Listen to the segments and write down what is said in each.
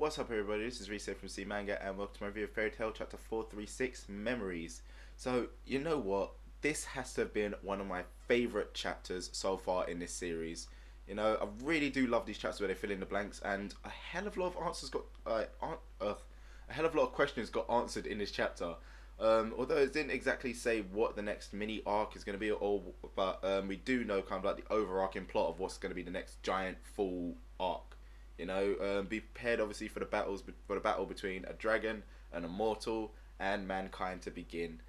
What's up everybody, this is Reset from C Manga and welcome to my review of Fairy Tail Chapter 436, Memories. So, you know what? This has to have been one of my favourite chapters so far in this series. You know, I really do love these chapters where they fill in the blanks, and a hell of a lot of answers got, a hell of a lot of questions got answered in this chapter. Although it didn't exactly say what the next mini arc is going to be, but we do know kind of like the overarching plot of what's going to be the next giant full arc. You know, be prepared obviously for the battle between a dragon, an immortal, and mankind to begin.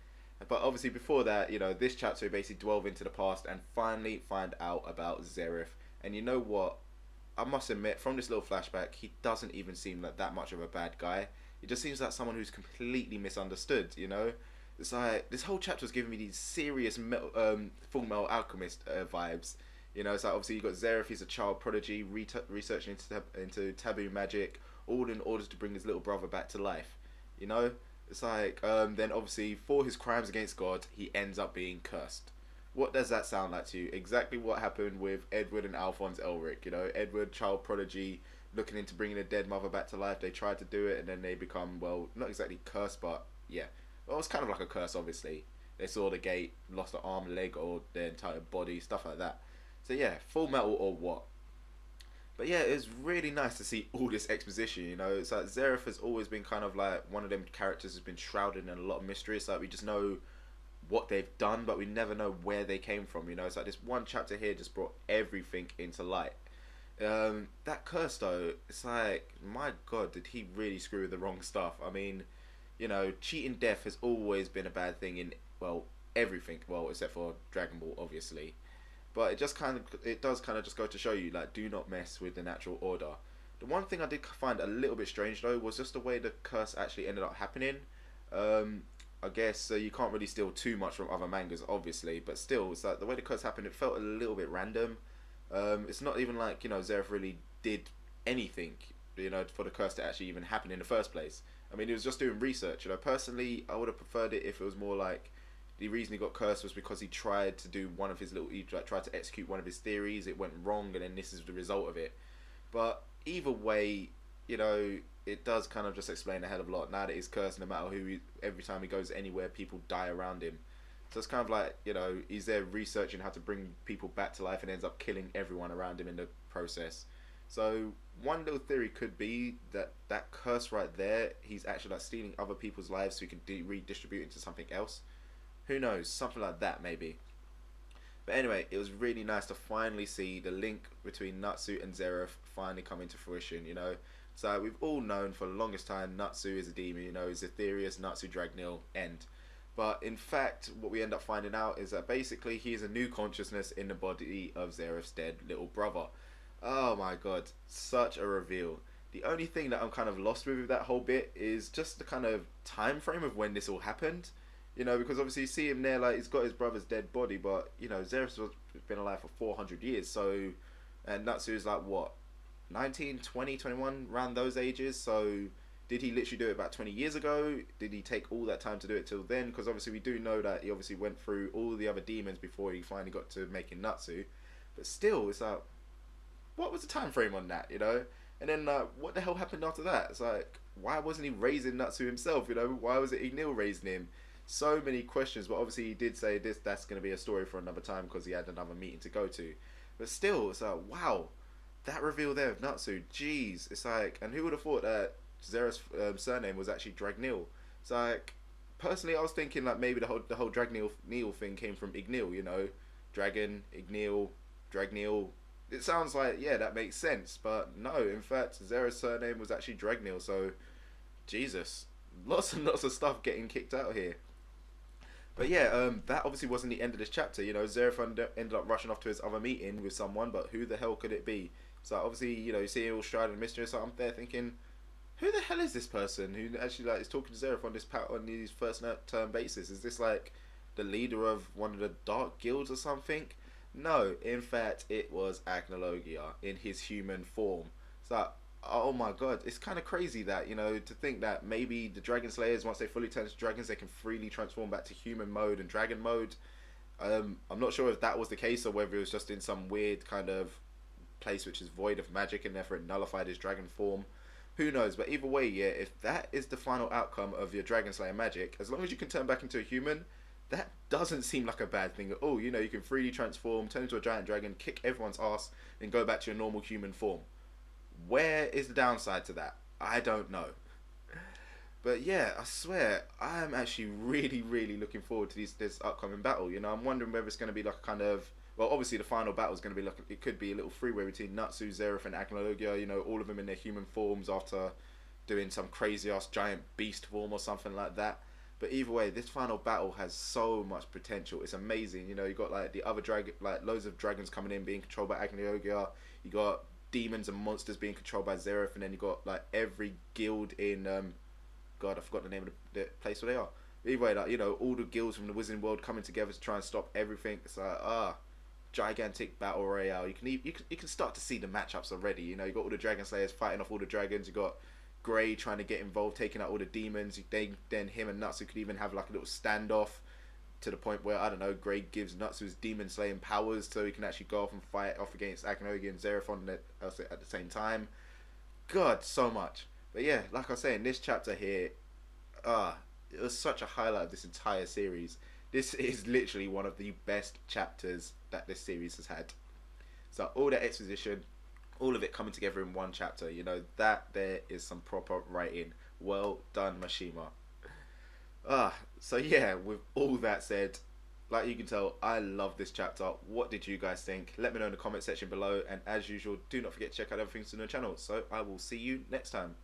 But obviously before that, you know, this chapter we basically delve into the past and finally find out about Zeref. And you know what? I must admit, from this little flashback, he doesn't even seem like that much of a bad guy. He just seems like someone who's completely misunderstood, you know? It's like, this whole chapter was giving me these serious Full Metal Alchemist vibes. You know, it's like obviously you got Zeref, he's a child prodigy, researching into taboo magic, all in order to bring his little brother back to life. You know? It's like, then obviously for his crimes against God, he ends up being cursed. What does that sound like to you? Exactly what happened with Edward and Alphonse Elric. You know, Edward, child prodigy, looking into bringing a dead mother back to life. They tried to do it and then they become, well, not exactly cursed, but yeah. Well, it's kind of like a curse, obviously. They saw the gate, lost an arm, leg, or their entire body, stuff like that. So yeah, Full Metal or what? But yeah, it's really nice to see all this exposition, you know. It's like Zeref has always been kind of like one of them characters who's been shrouded in a lot of mystery. It's like we just know what they've done, but we never know where they came from, you know. It's like this one chapter here just brought everything into light. That curse though, it's like, my god, did he really screw with the wrong stuff? I mean, you know, cheating death has always been a bad thing in, well, everything, well, except for Dragon Ball, obviously. But it does kind of just go to show you, like, do not mess with the natural order. The one thing I did find a little bit strange though was just the way the curse actually ended up happening. I guess you can't really steal too much from other mangas, obviously, but still, it's like the way the curse happened, it felt a little bit random. It's not even like, you know, Zeref really did anything, you know, for the curse to actually even happen in the first place. I mean, he was just doing research, you know. Personally, I would have preferred it if it was more like the reason he got cursed was because he tried to do one of his tried to execute one of his theories. It went wrong, and then this is the result of it. But either way, you know, it does kind of just explain a hell of a lot. Now that he's cursed, no matter every time he goes anywhere, people die around him. So it's kind of like, you know, he's there researching how to bring people back to life and ends up killing everyone around him in the process. So one little theory could be that that curse right there, he's actually like stealing other people's lives so he can redistribute into something else. Who knows? Something like that, maybe. But anyway, it was really nice to finally see the link between Natsu and Zeref finally coming to fruition, you know. So we've all known for the longest time Natsu is a demon, you know, Zetherius, Natsu Dragneel, end. But in fact, what we end up finding out is that basically he is a new consciousness in the body of Zeref's dead little brother. Oh my god, such a reveal. The only thing that I'm kind of lost with that whole bit is just the kind of time frame of when this all happened. You know, because obviously you see him there, like, he's got his brother's dead body, but, you know, Zeref's been alive for 400 years, so, and Natsu is like, what, 19, 20, 21, around those ages, so did he literally do it about 20 years ago? Did he take all that time to do it till then? Because obviously we do know that he obviously went through all the other demons before he finally got to making Natsu, but still, it's like, what was the time frame on that, you know? And then, what the hell happened after that? It's like, why wasn't he raising Natsu himself, you know? Why was it Ignil raising him? So many questions, but obviously he did say that's going to be a story for another time because he had another meeting to go to. But still, it's like, wow, that reveal there of Natsu, jeez. It's like, and who would have thought that Zeref's surname was actually Dragneel? It's like, personally, I was thinking like maybe the whole Dragneel thing came from Ignil, you know, Dragon, Ignil, Dragneel. It sounds like, yeah, that makes sense, but no, in fact, Zeref's surname was actually Dragneel. So, Jesus, lots and lots of stuff getting kicked out here. But yeah, that obviously wasn't the end of this chapter. You know, Zeref ended up rushing off to his other meeting with someone, but who the hell could it be? So obviously, you know, you see all shrouded in mystery. So I'm there thinking, who the hell is this person who actually like is talking to Zeref on these first term basis? Is this like the leader of one of the dark guilds or something? No, in fact, it was Agnologia in his human form. So, oh my god, it's kind of crazy that, you know, to think that maybe the Dragon Slayers, once they fully turn into dragons, they can freely transform back to human mode and dragon mode. I'm not sure if that was the case or whether it was just in some weird kind of place which is void of magic and therefore it nullified his dragon form. who knows? But either way, yeah, if that is the final outcome of your Dragon Slayer magic, as long as you can turn back into a human, that doesn't seem like a bad thing at all. You know, you can freely transform, turn into a giant dragon, kick everyone's ass, and go back to your normal human form. Where is the downside to that? I don't know. But yeah, I swear, I am actually really, really looking forward to this upcoming battle. You know, I'm wondering whether it's going to be like a kind of, well, obviously the final battle is going to be like, it could be a little freeway between Natsu, Zeref, and Agnologia. You know, all of them in their human forms after doing some crazy ass giant beast form or something like that. But either way, this final battle has so much potential. It's amazing. You know, you got like the other dragon, like loads of dragons coming in being controlled by Agnologia. You got demons and monsters being controlled by Zeref, and then you got like every guild in God, I forgot the name of the place where they are. But either way, like, you know, all the guilds from the Wizarding World coming together to try and stop everything. It's like gigantic battle royale. You can start to see the matchups already. You know, you got all the Dragon Slayers fighting off all the dragons. You got Grey trying to get involved, taking out all the demons. Then him and Natsu could even have like a little standoff to the point where, I don't know, Grey gives Natsu his demon slaying powers so he can actually go off and fight off against Agnologia and Zeref at the same time. God, so much. But yeah, like I was saying, this chapter here, it was such a highlight of this entire series. This is literally one of the best chapters that this series has had. So all that exposition, all of it coming together in one chapter, you know, that there is some proper writing. Well done, Mashima. So yeah, with all that said, like you can tell, I love this chapter. What did you guys think? Let me know in the comment section below, and as usual, do not forget to check out other things on the channel. So I will see you next time.